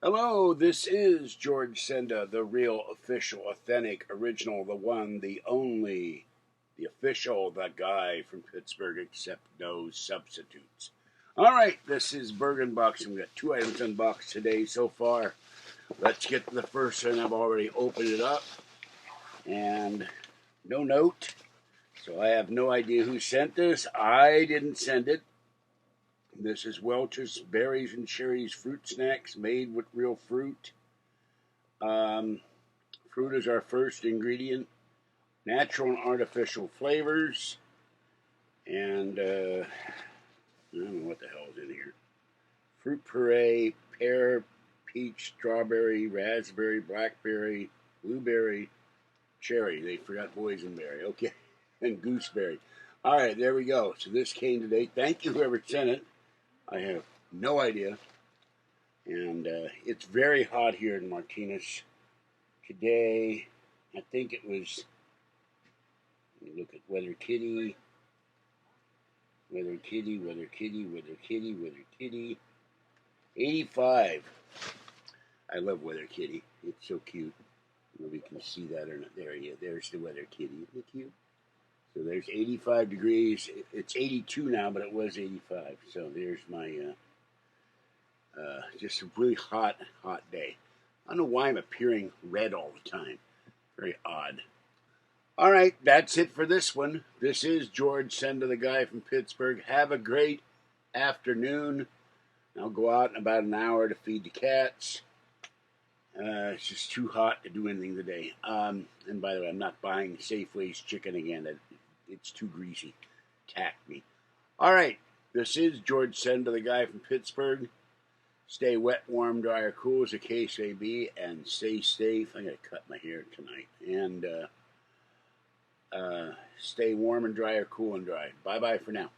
Hello, this is George Senda, the real, official, authentic, original, the one, the only, the official, the guy from Pittsburgh, except no substitutes. All right, this is Burgh Unboxing. We've got two items unboxed today so far. Let's get to the first one. I've already opened it up, and no note, so I have no idea who sent this. I didn't send it. This is Welch's Berries and Cherries Fruit Snacks made with real fruit. Fruit is our first ingredient. Natural and artificial flavors. And I don't know what the hell is in here. Fruit puree, pear, peach, strawberry, raspberry, blackberry, blueberry, cherry. They forgot boysenberry. Okay. And gooseberry. All right, there we go. So this came today. Thank you, whoever sent it. I have no idea. And it's very hot here in Martinez today. I think it was, let me look at Weather Kitty. Weather Kitty, Weather Kitty, Weather Kitty, Weather Kitty. 85. I love Weather Kitty. It's so cute. Nobody can see that or not. There he is. There's the Weather Kitty. Isn't it cute? So there's 85 degrees. It's 82 now, but it was 85. So there's my just a really hot day. I don't know why I'm appearing red all the time. Very odd. All right, that's it for this one. This is George Senda, the guy from Pittsburgh. Have a great afternoon. I'll go out in about an hour to feed the cats. It's just too hot to do anything today. And by the way, I'm not buying Safeway's chicken again. It's too greasy. Tacked me. All right, this is George Senda, the guy from Pittsburgh. Stay wet, warm, dry, or cool as the case may be, and stay safe. I'm going to cut my hair tonight. And stay warm and dry or cool and dry. Bye-bye for now.